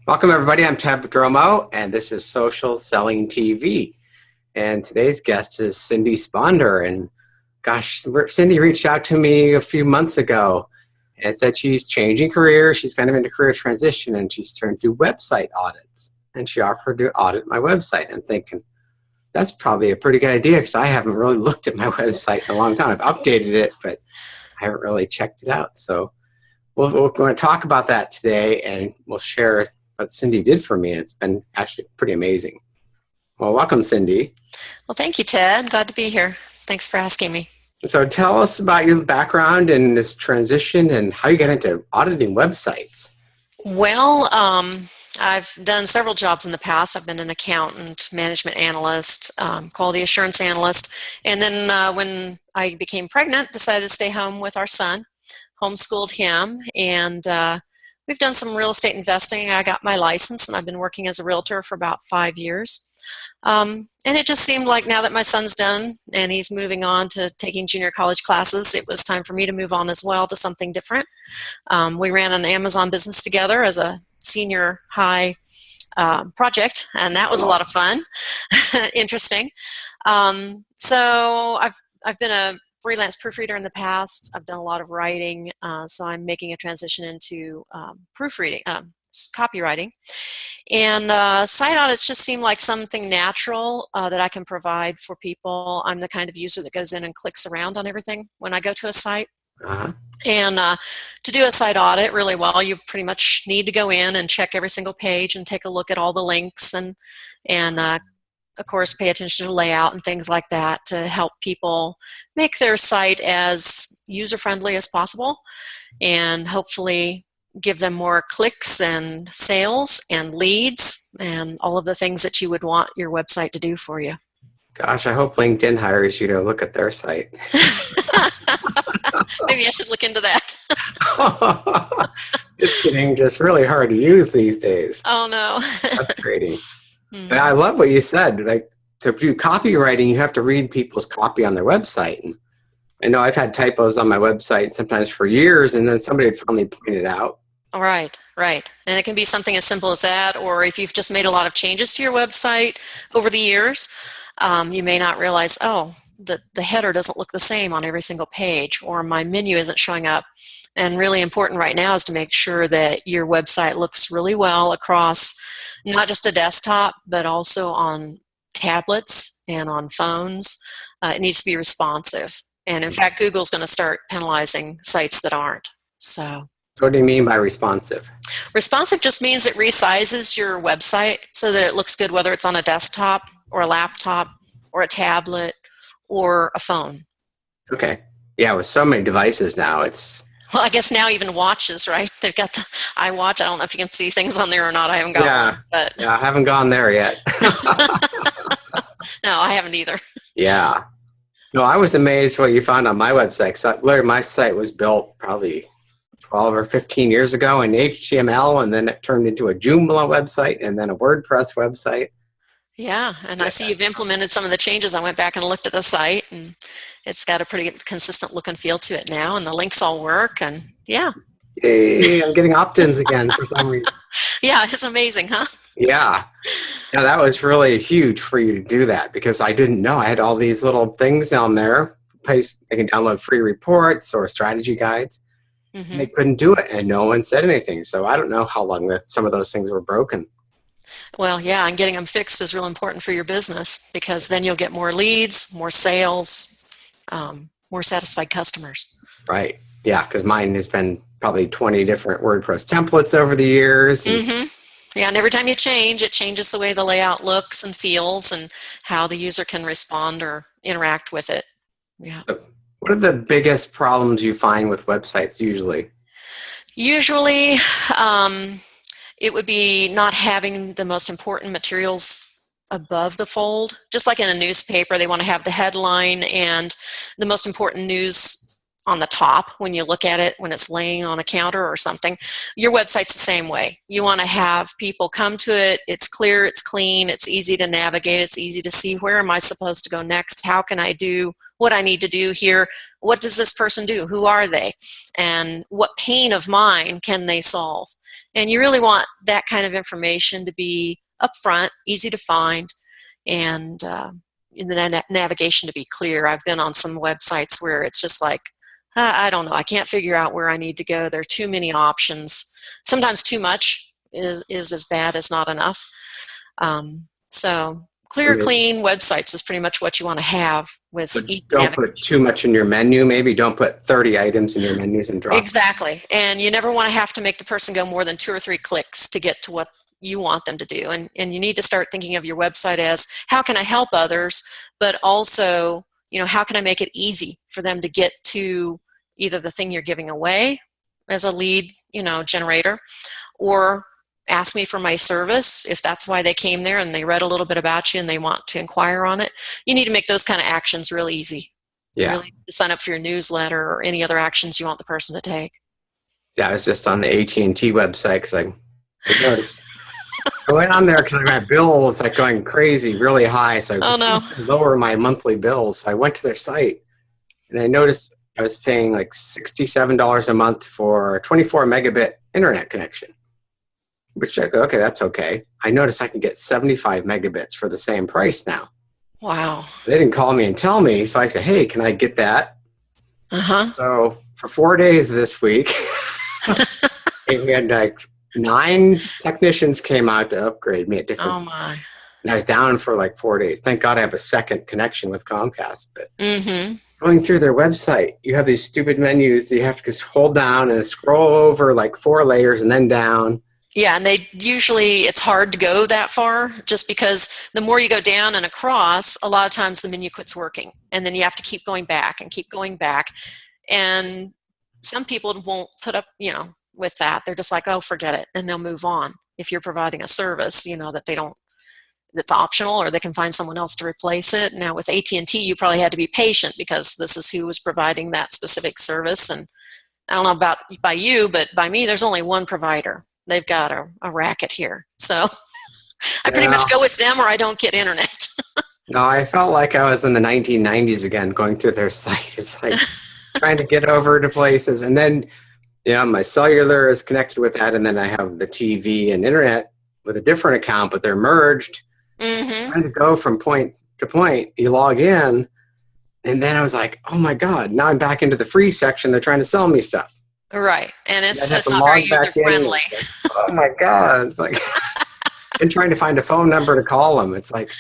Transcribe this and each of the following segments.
Welcome, everybody. I'm Ted Dromo, and this is Social Selling TV. And today's guest is Cindy Sponder. And gosh, Cindy reached out to me a few months ago and said she's changing careers. She's kind of into career transition, and she's turned to website audits. And she offered to audit my website. And thinking, that's probably a pretty good idea because I haven't really looked at my website in a long time. I've updated it, but I haven't really checked it out. So we're going to talk about that today, and we'll share what Cindy did for me. It's been actually pretty amazing. Well, welcome, Cindy. Well, thank you, Ted. Glad to be here. Thanks for asking me. So tell us about your background and this transition and how you got into auditing websites. Well, I've done several jobs in the past. I've been an accountant, management analyst, quality assurance analyst, and then when I became pregnant, decided to stay home with our son, homeschooled him, and we've done some real estate investing. I got my license, and I've been working as a realtor for about 5 years. And it just seemed like now that my son's done and he's moving on to taking junior college classes, it was time for me to move on as well to something different. We ran an Amazon business together as a senior high project, and that was a lot of fun, interesting. So I've been a freelance proofreader in the past. I've done a lot of writing, so I'm making a transition into proofreading, copywriting. And site audits just seem like something natural that I can provide for people. I'm the kind of user that goes in and clicks around on everything when I go to a site. Uh-huh. And to do a site audit really well, you pretty much need to go in and check every single page and take a look at all the links and of course, pay attention to layout and things like that to help people make their site as user-friendly as possible and hopefully give them more clicks and sales and leads and all of the things that you would want your website to do for you. Gosh, I hope LinkedIn hires you to look at their site. Maybe I should look into that. It's getting just really hard to use these days. Oh, no. Frustrating. And I love what you said. Like, to do copywriting, you have to read people's copy on their website. And I know I've had typos on my website sometimes for years, and then somebody would finally point it out. Right. And it can be something as simple as that, or if you've just made a lot of changes to your website over the years, you may not realize, the header doesn't look the same on every single page, or my menu isn't showing up. And really important right now is to make sure that your website looks really well across not just a desktop, but also on tablets and on phones. It needs to be responsive. And in fact, Google's going to start penalizing sites that aren't. So what do you mean by responsive? Responsive just means it resizes your website so that it looks good, whether it's on a desktop or a laptop or a tablet or a phone. Okay. Yeah, with so many devices now, Well, I guess now even watches, right? They've got the iWatch. I don't know if you can see things on there or not. I haven't got one. But yeah, I haven't gone there yet. No, I haven't either. Yeah. No, I was amazed what you found on my website. Literally, my site was built probably 12 or 15 years ago in HTML, and then it turned into a Joomla website and then a WordPress website. Yeah, and I see you've implemented some of the changes. I went back and looked at the site, and it's got a pretty consistent look and feel to it now, and the links all work, and yeah. Yay, I'm getting opt-ins again for some reason. Yeah, it's amazing, huh? Yeah, that was really huge for you to do that because I didn't know. I had all these little things down there. I can download free reports or strategy guides. Mm-hmm. And they couldn't do it, and no one said anything. So I don't know how long some of those things were broken. Well, yeah, and getting them fixed is real important for your business because then you'll get more leads, more sales, more satisfied customers. Right. Yeah, because mine has been probably 20 different WordPress templates over the years. Mm-hmm. Yeah, and every time you change, it changes the way the layout looks and feels and how the user can respond or interact with it. Yeah. So what are the biggest problems you find with websites usually? Usually, it would be not having the most important materials above the fold. Just like in a newspaper, they want to have the headline and the most important news on the top when you look at it when it's laying on a counter or something. Your website's the same way. You want to have people come to it. It's clear, it's clean, it's easy to navigate, it's easy to see where am I supposed to go next, how can I do what I need to do here, what does this person do, who are they, and what pain of mine can they solve. And you really want that kind of information to be upfront, easy to find, and in the navigation to be clear. I've been on some websites where it's just like, I don't know, I can't figure out where I need to go. There are too many options. Sometimes too much is as bad as not enough. So clear, clean websites is pretty much what you want to have with each. Don't put too much in your menu, maybe. Don't put 30 items in your menus and drop. Exactly. And you never want to have to make the person go more than 2 or 3 clicks to get to what you want them to do. And you need to start thinking of your website as, how can I help others, but also, how can I make it easy for them to get to either the thing you're giving away as a lead, generator, or ask me for my service if that's why they came there and they read a little bit about you and they want to inquire on it. You need to make those kind of actions really easy. Yeah. Really sign up for your newsletter or any other actions you want the person to take. Yeah, I was just on the AT&T website because I noticed. I went on there because my bill was like going crazy, really high. So I lower my monthly bills. So I went to their site and I noticed I was paying like $67 a month for a 24 megabit internet connection. Which I go, okay, that's okay. I noticed I can get 75 megabits for the same price now. Wow. They didn't call me and tell me. So I said, hey, can I get that? Uh-huh. So for 4 days this week, we had like 9 technicians came out to upgrade me at different. Oh my! And I was down for like 4 days. Thank God I have a second connection with Comcast. But going through their website, you have these stupid menus that you have to just hold down and scroll over like 4 layers and then down. Yeah, and it's hard to go that far just because the more you go down and across, a lot of times the menu quits working. And then you have to keep going back and keep going back. And some people won't put up, with that. They're just like, oh, forget it. And they'll move on. If you're providing a service, that's optional, or they can find someone else to replace it. Now with AT&T, you probably had to be patient because this is who was providing that specific service. And I don't know about by you, but by me, there's only one provider. They've got a racket here. So I pretty much go with them or I don't get internet. No, I felt like I was in the 1990s again, going through their site. It's like trying to get over to places. And then, my cellular is connected with that. And then I have the TV and internet with a different account, but they're merged. Trying to go from point to point, you log in. And then I was like, oh my God, now I'm back into the free section. They're trying to sell me stuff. Right. And it's not very user-friendly. Oh my God. It's like, and trying to find a phone number to call them. It's like,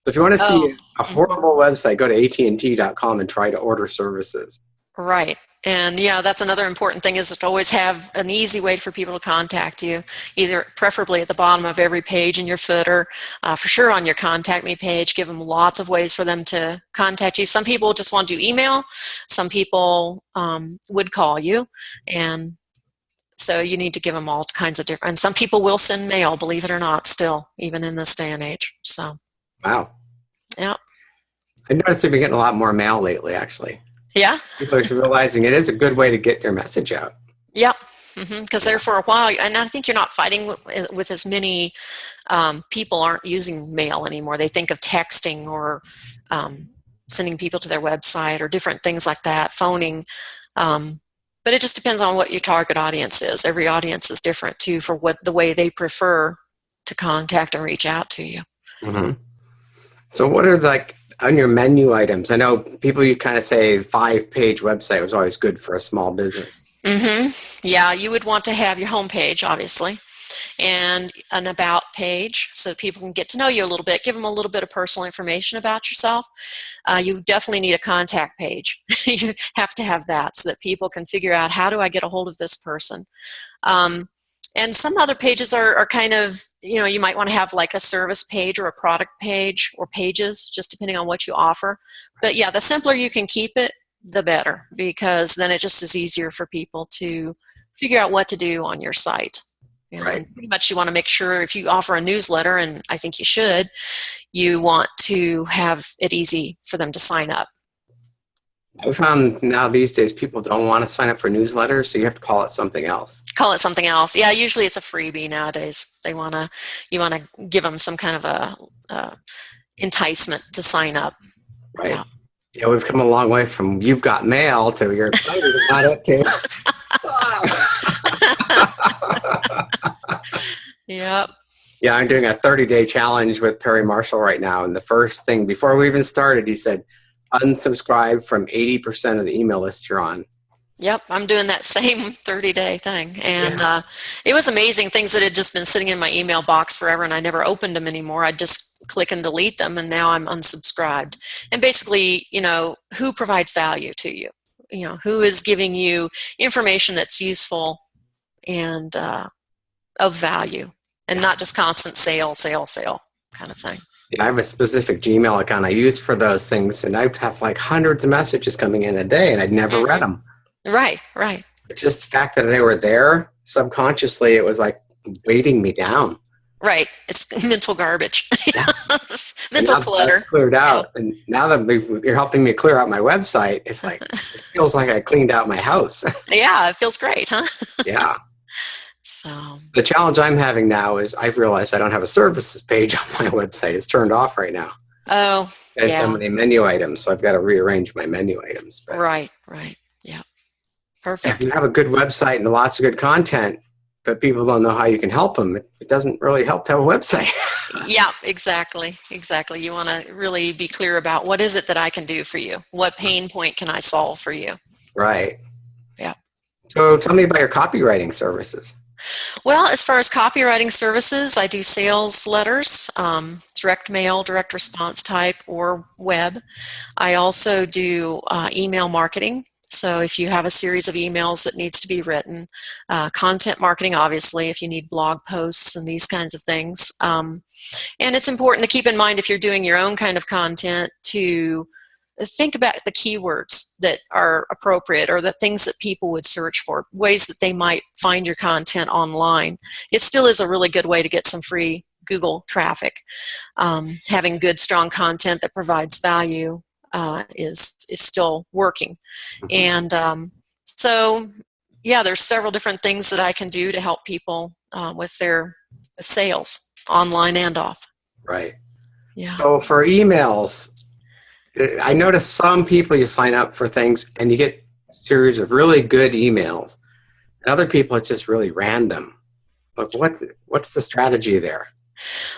if you want to see a horrible website, go to AT&T.com and try to order services. Right. And that's another important thing is to always have an easy way for people to contact you, either preferably at the bottom of every page in your footer, for sure on your contact me page. Give them lots of ways for them to contact you. Some people just want to do email. Some people would call you. And so you need to give them all kinds of different, and some people will send mail, believe it or not, still, even in this day and age. So. Wow. Yeah. I noticed we've been getting a lot more mail lately, actually. Yeah. People are realizing it is a good way to get your message out. Yep. Because there for a while, and I think you're not fighting with as many people aren't using mail anymore. They think of texting or sending people to their website or different things like that, phoning. But it just depends on what your target audience is. Every audience is different too for the way they prefer to contact and reach out to you. Mm-hmm. So what are on your menu items? I know people, you kind of say 5-page website was always good for a small business. Yeah, you would want to have your home page, obviously, and an about page so that people can get to know you a little bit, give them a little bit of personal information about yourself. You definitely need a contact page. You have to have that so that people can figure out, how do I get a hold of this person? And some other pages are kind of, you might want to have like a service page or a product page or pages, just depending on what you offer. But yeah, the simpler you can keep it, the better, because then it just is easier for people to figure out what to do on your site. Right. And pretty much you want to make sure if you offer a newsletter, and I think you should, you want to have it easy for them to sign up. I found now these days people don't want to sign up for newsletters, so you have to call it something else. Call it something else. Yeah, usually it's a freebie nowadays. You want to give them some kind of a enticement to sign up. Right. Yeah. Yeah, we've come a long way from you've got mail to you're excited about it to. Yep. Yeah, I'm doing a 30-day challenge with Perry Marshall right now. And the first thing, before we even started, he said, unsubscribe from 80% of the email list you're on. Yep, I'm doing that same 30-day thing. And it was amazing, things that had just been sitting in my email box forever and I never opened them anymore. I'd just click and delete them, and now I'm unsubscribed. And basically, who provides value to you? Who is giving you information that's useful and of value, and not just constant sale kind of thing. Yeah, I have a specific Gmail account I use for those things, and I'd have like hundreds of messages coming in a day, and I'd never read them. Right. But just the fact that they were there, subconsciously, it was like weighting me down. Right. It's mental garbage. Yeah. Mental clutter. That's cleared out. Yeah. And now that you're helping me clear out my website, it's like, it feels like I cleaned out my house. Yeah, it feels great, huh? Yeah. So the challenge I'm having now is I've realized I don't have a services page on my website. It's turned off right now. Oh, There's so many menu items, so I've got to rearrange my menu items. But right. Yeah. Perfect. if you have a good website and lots of good content, but people don't know how you can help them, it doesn't really help to have a website. Yeah, exactly. You want to really be clear about what is it that I can do for you? What pain point can I solve for you? Right. Yeah. So tell me about your copywriting services. Well, as far as copywriting services, I do sales letters, direct mail, direct response type, or web. I also do email marketing. So if you have a series of emails that needs to be written, content marketing, obviously, if you need blog posts and these kinds of things. And it's important to keep in mind if you're doing your own kind of content to think about the keywords that are appropriate or the things that people would search for, ways that they might find your content online. It still is a really good way to get some free Google traffic. Having good, strong content that provides value is still working. And so, yeah, there's several different things that I can do to help people with their sales, online and off. Right. Yeah. So for emails, I notice some people you sign up for things and you get a series of really good emails. And other people, it's just really random. But what's the strategy there?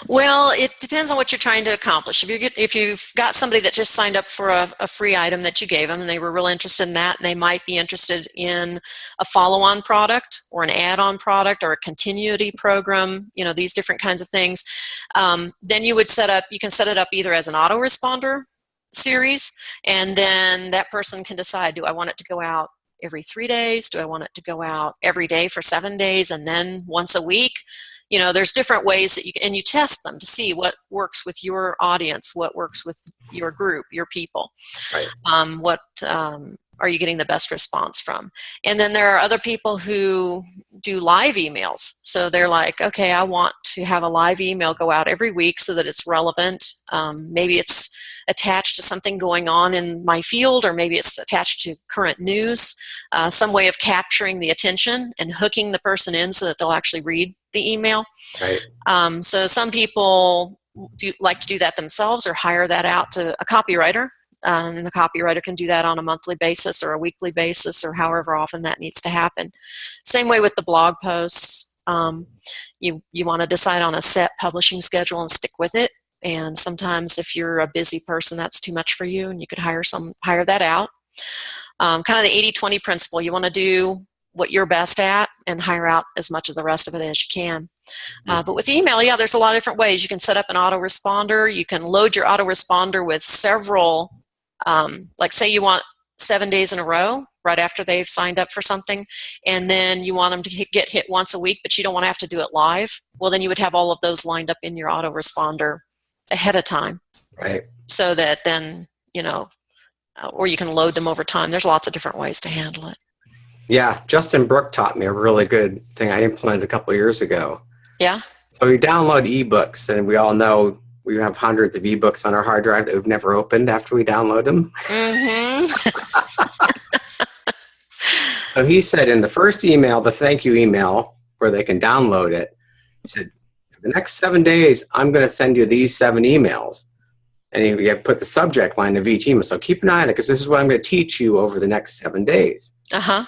Well, it depends on what you're trying to accomplish. If you've got somebody that just signed up for a free item that you gave them and they were real interested in that, and they might be interested in a follow-on product or an add-on product or a continuity program, these different kinds of things, then you can set it up either as an autoresponder series, and then that person can decide, do I want it to go out every 3 days? Do I want it to go out every day for 7 days and then once a week? There's different ways that you test them to see what works with your audience, what works with your group, your people. Right. What are you getting the best response from? And then there are other people who do live emails. So they're like, okay, I want to have a live email go out every week so that it's relevant. Maybe it's attached to something going on in my field, or maybe it's attached to current news, some way of capturing the attention and hooking the person in so that they'll actually read the email. Right. So some people like to do that themselves or hire that out to a copywriter. And the copywriter can do that on a monthly basis or a weekly basis or however often that needs to happen. Same way with the blog posts. You want to decide on a set publishing schedule and stick with it. And sometimes if you're a busy person, that's too much for you, and you could hire that out. Kind of the 80-20 principle. You want to do what you're best at and hire out as much of the rest of it as you can. But with email, there's a lot of different ways. You can set up an autoresponder. You can load your autoresponder with several, like say you want 7 days in a row right after they've signed up for something, and then you want them to get hit once a week, but you don't want to have to do it live. Well, then you would have all of those lined up in your autoresponder ahead of time. Right. So that then, or you can load them over time. There's lots of different ways to handle it. Yeah, Justin Brooke taught me a really good thing I implemented a couple of years ago. Yeah. So we download ebooks, and we all know we have hundreds of ebooks on our hard drive that we've never opened after we download them. Mm-hmm. So he said in the first email, the thank you email, where they can download it, he said, for the next 7 days, I'm going to send you these 7 emails. And he put the subject line of each email. So keep an eye on it, because this is what I'm going to teach you over the next 7 days. Uh-huh.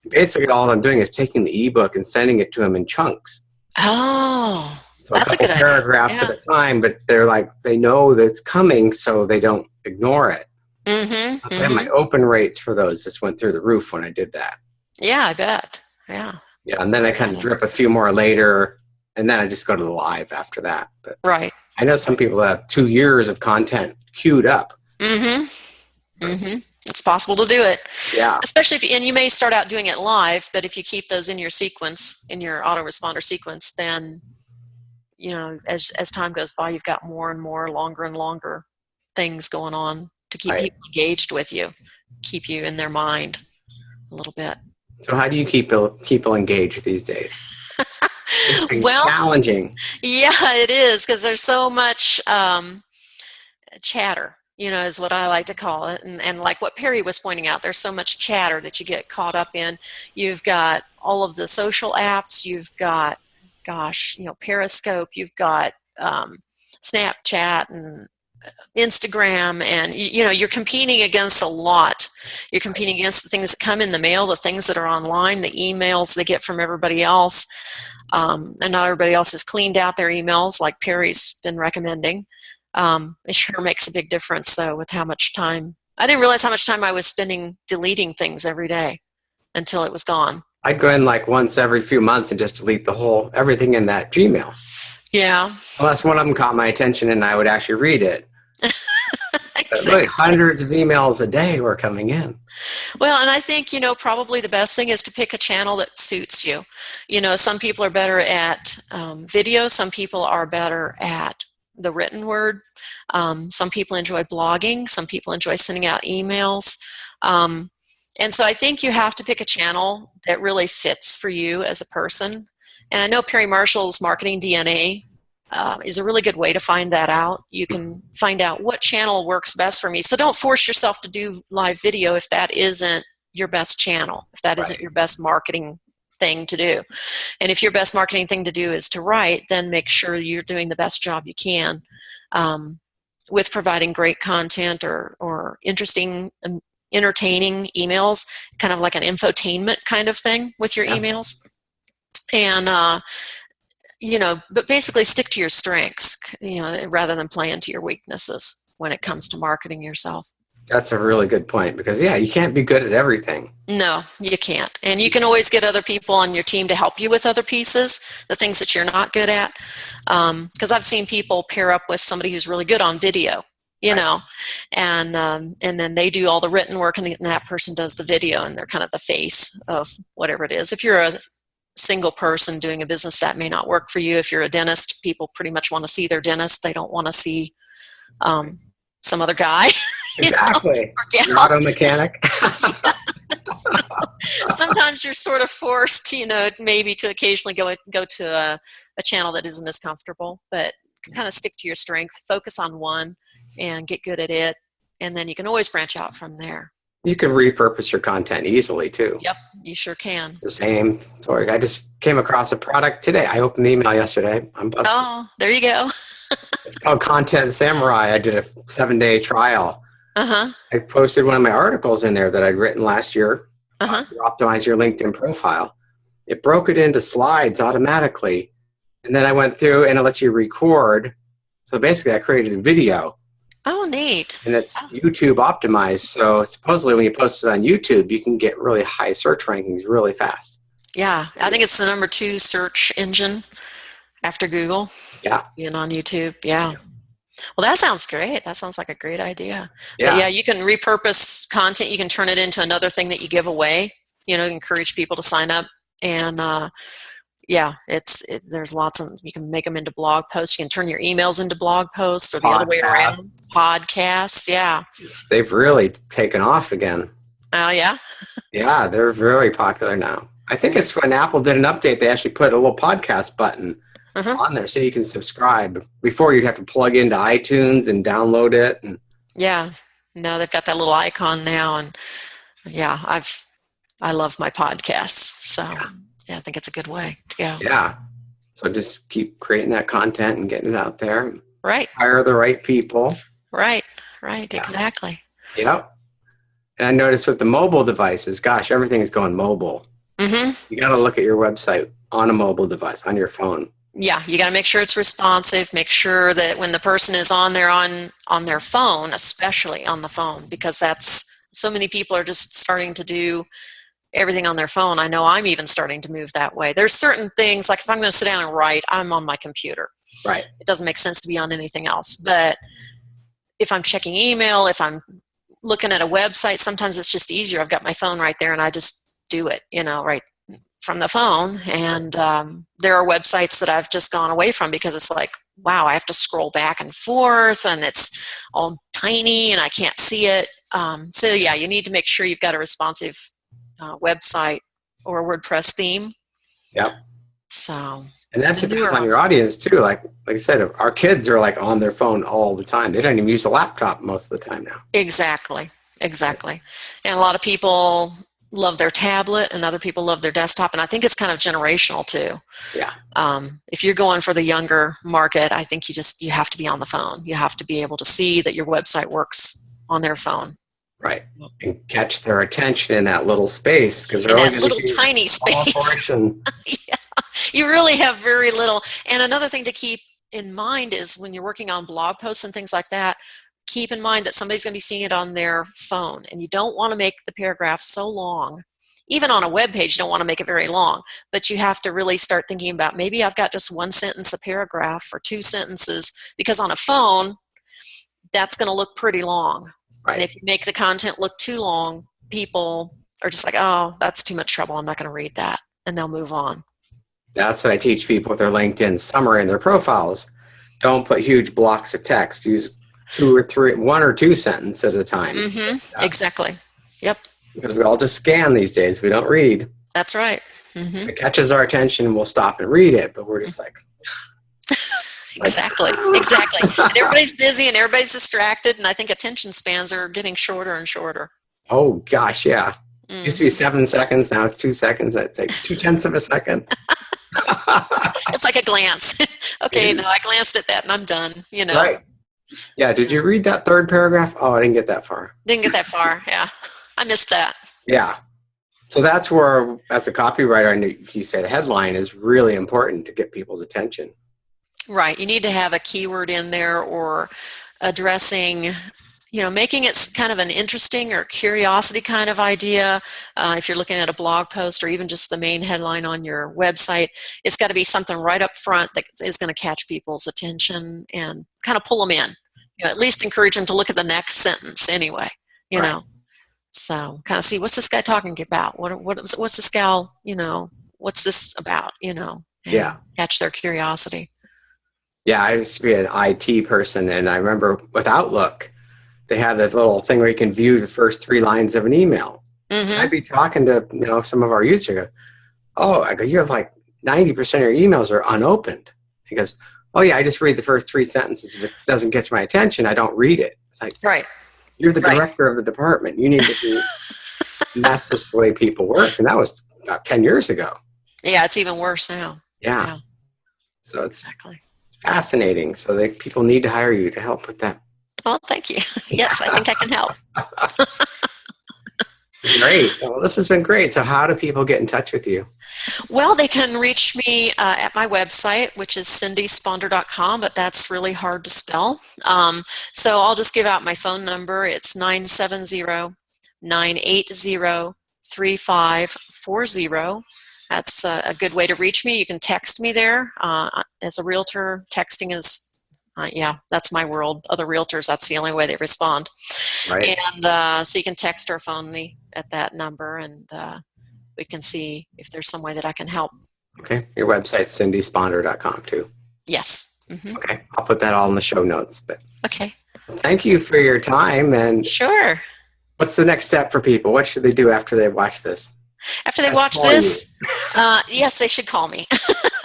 Basically, all I'm doing is taking the ebook and sending it to him in chunks. Oh, So that's a good idea. paragraphs Yeah. at a time, but they're like, they know that it's coming, so they don't ignore it. Mm-hmm. And my open rates for those just went through the roof when I did that. Yeah, I bet. Yeah. Yeah, and then I kind of drip a few more later, and then I just go to the live after that. But Right. I know some people have 2 years of content queued up. Mm-hmm. Mm-hmm. It's possible to do it. Yeah. Especially and you may start out doing it live, but if you keep those in your sequence, in your autoresponder sequence, then, as time goes by, you've got more and more, longer and longer things going on to keep people engaged with you, keep you in their mind a little bit. So how do you keep people engaged these days? Well, challenging. Yeah, it is, because there's so much chatter, is what I like to call it. And like what Perry was pointing out, there's so much chatter that you get caught up in. You've got all of the social apps. You've got, Periscope. You've got Snapchat and Instagram, and you're competing against a lot. You're competing against the things that come in the mail, the things that are online, the emails they get from everybody else. And not everybody else has cleaned out their emails like Perry's been recommending. It sure makes a big difference, though, with how much time. I didn't realize how much time I was spending deleting things every day until it was gone. I'd go in like once every few months and just delete everything in that Gmail. Yeah. Unless one of them caught my attention and I would actually read it. Exactly. Really, hundreds of emails a day were coming in. Well, and I think, probably the best thing is to pick a channel that suits you. Some people are better at video. Some people are better at the written word. Some people enjoy blogging. Some people enjoy sending out emails. And so I think you have to pick a channel that really fits for you as a person. And I know Perry Marshall's Marketing DNA is a really good way to find that out. You can find out what channel works best for me. So don't force yourself to do live video if that isn't your best channel, if that isn't your best marketing thing to do. And if your best marketing thing to do is to write, then make sure you're doing the best job you can with providing great content or interesting, entertaining emails, kind of like an infotainment kind of thing with your emails. And, but basically stick to your strengths, rather than play into your weaknesses when it comes to marketing yourself. That's a really good point, because, you can't be good at everything. No, you can't. And you can always get other people on your team to help you with other pieces, the things that you're not good at. Because I've seen people pair up with somebody who's really good on video, and then they do all the written work, and that person does the video, and they're kind of the face of whatever it is. If you're a single person doing a business, that may not work for you. If you're a dentist, people pretty much want to see their dentist. They don't want to see some other guy. Exactly. Your auto mechanic. Sometimes you're sort of forced, maybe to occasionally go to a channel that isn't as comfortable, but kind of stick to your strength, focus on one and get good at it. And then you can always branch out from there. You can repurpose your content easily too. Yep, you sure can. The same story. I just came across a product today. I opened the email yesterday. I'm busted. Oh, there you go. It's called Content Samurai. I did a 7-day trial. Uh-huh. I posted one of my articles in there that I'd written last year. Uh-huh. To optimize your LinkedIn profile. It broke it into slides automatically. And then I went through and it lets you record. So basically I created a video. Oh, neat. And it's YouTube optimized. So supposedly when you post it on YouTube, you can get really high search rankings really fast. Yeah, I think it's the number 2 search engine after Google. Yeah. Being on YouTube. Yeah. Well, that sounds great. That sounds like a great idea. Yeah. But you can repurpose content. You can turn it into another thing that you give away, encourage people to sign up. And there's lots of, you can make them into blog posts. You can turn your emails into blog posts or the other way around. Podcasts. Yeah. They've really taken off again. Oh, yeah? Yeah, they're very popular now. I think it's when Apple did an update, they actually put a little podcast button on there so you can subscribe. Before you'd have to plug into iTunes and download it. And yeah. No, they've got that little icon now. And yeah, I love my podcasts. So yeah, I think it's a good way to go. Yeah. So just keep creating that content and getting it out there. Right. Hire the right people. Right. Yeah. Exactly. Yep. And I noticed with the mobile devices, gosh, everything is going mobile. Mm-hmm. You got to look at your website on a mobile device, on your phone. Yeah, you got to make sure it's responsive. Make sure that when the person is on there on their phone, especially on the phone, because that's so many people are just starting to do everything on their phone. I know I'm even starting to move that way. There's certain things, like if I'm going to sit down and write, I'm on my computer. Right. It doesn't make sense to be on anything else. But if I'm checking email, if I'm looking at a website, sometimes it's just easier. I've got my phone right there and I just do it, right from the phone. And there are websites that I've just gone away from because it's like, wow, I have to scroll back and forth and it's all tiny and I can't see it. So yeah, you need to make sure you've got a responsive website or a WordPress theme. Yep. So, and that depends on your audience too. Like I said, our kids are like on their phone all the time. They don't even use a laptop most of the time now. Exactly. And a lot of people love their tablet and other people love their desktop. And I think it's kind of generational too. Yeah. If you're going for the younger market, I think you have to be on the phone. You have to be able to see that your website works on their phone. Right. And catch their attention in that little space, because they're in that little tiny space. Yeah. You really have very little. And another thing to keep in mind is when you're working on blog posts and things like that, keep in mind that somebody's going to be seeing it on their phone, and you don't want to make the paragraph so long. Even on a web page, you don't want to make it very long, but you have to really start thinking about, maybe I've got just one sentence a paragraph or two sentences, because on a phone, that's going to look pretty long. Right. And if you make the content look too long, people are just like, oh, that's too much trouble, I'm not going to read that, and they'll move on. That's what I teach people with their LinkedIn summary and their profiles. Don't put huge blocks of text. Use one or two sentences at a time. Mm-hmm. Yeah. Exactly. Yep. Because we all just scan these days. We don't read. That's right. Mm-hmm. If it catches our attention, we'll stop and read it. But we're just like... Exactly. And everybody's busy and everybody's distracted. And I think attention spans are getting shorter and shorter. Oh, gosh, yeah. Mm-hmm. It used to be 7 seconds. Now it's 2 seconds. That's like 0.2 of a second. It's like a glance. Okay, no, I glanced at that and I'm done, Right. Yeah, did you read that third paragraph? Oh, I didn't get that far. Yeah. I missed that. Yeah. So that's where, as a copywriter, you say the headline is really important to get people's attention. Right. You need to have a keyword in there, or addressing, making it kind of an interesting or curiosity kind of idea. If you're looking at a blog post or even just the main headline on your website, it's got to be something right up front that is going to catch people's attention and kind of pull them in. At least encourage them to look at the next sentence anyway, Right. So kind of see, what's this guy talking about? What's this gal, what's this about, Yeah. Catch their curiosity. Yeah, I used to be an IT person, and I remember with Outlook, they have that little thing where you can view the first 3 lines of an email. Mm-hmm. I'd be talking to some of our users. I go, you have like 90% of your emails are unopened. He goes, oh yeah, I just read the first 3 sentences. If it doesn't catch my attention, I don't read it. It's like, right. You're the director of the department. You need to be. And that's just the way people work, and that was about 10 years ago. Yeah, it's even worse now. Yeah. So it's fascinating. So people need to hire you to help with that. Well, thank you. Yes, I think I can help. Great. Well, this has been great. So how do people get in touch with you? Well, they can reach me at my website, which is cindysponder.com, but that's really hard to spell. So I'll just give out my phone number. It's 970-980-3540. That's a good way to reach me. You can text me there. As a realtor, texting is that's my world. Other realtors, that's the only way they respond. Right. And so you can text or phone me at that number, and we can see if there's some way that I can help. Okay. Your website's cindysponder.com too. Yes. Mm-hmm. Okay. I'll put that all in the show notes. But okay. Thank you for your time. And sure. What's the next step for people? What should they do after they watch this? After they watch this, yes, they should call me,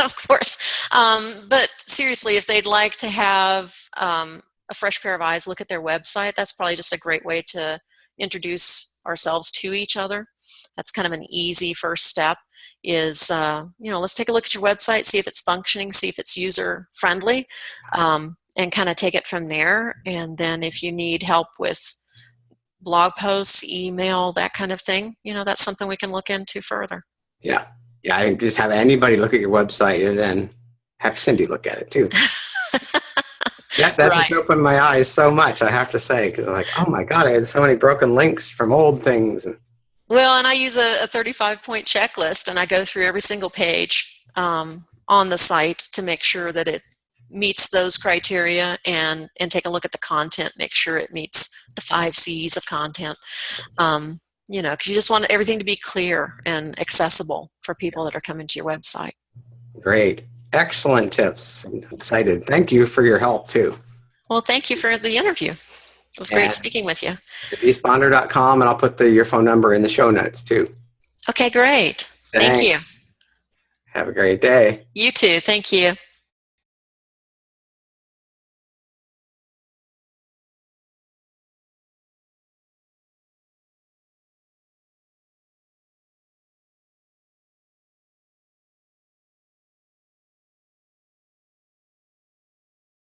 of course. But seriously, if they'd like to have a fresh pair of eyes, look at their website. That's probably just a great way to introduce ourselves to each other. that's kind of an easy first step is, let's take a look at your website, see if it's functioning, see if it's user friendly, and kind of take it from there. And then if you need help with blog posts, email, that kind of thing, that's something we can look into further. Yeah. Yeah, I just have anybody look at your website and then have Cindy look at it too. That Right. just opened my eyes so much, I have to say, because I'm like, oh my God, I had so many broken links from old things. Well, and I use a 35-point checklist, and I go through every single page on the site to make sure that it meets those criteria, and take a look at the content, make sure it meets the 5 C's of content. Because you just want everything to be clear and accessible for people that are coming to your website. Great. Excellent tips. I'm excited. Thank you for your help too. Well, thank you for the interview. It was great speaking with you. CindySponder.com, and I'll put your phone number in the show notes too. Okay, great. Thank you. Have a great day. You too. Thank you.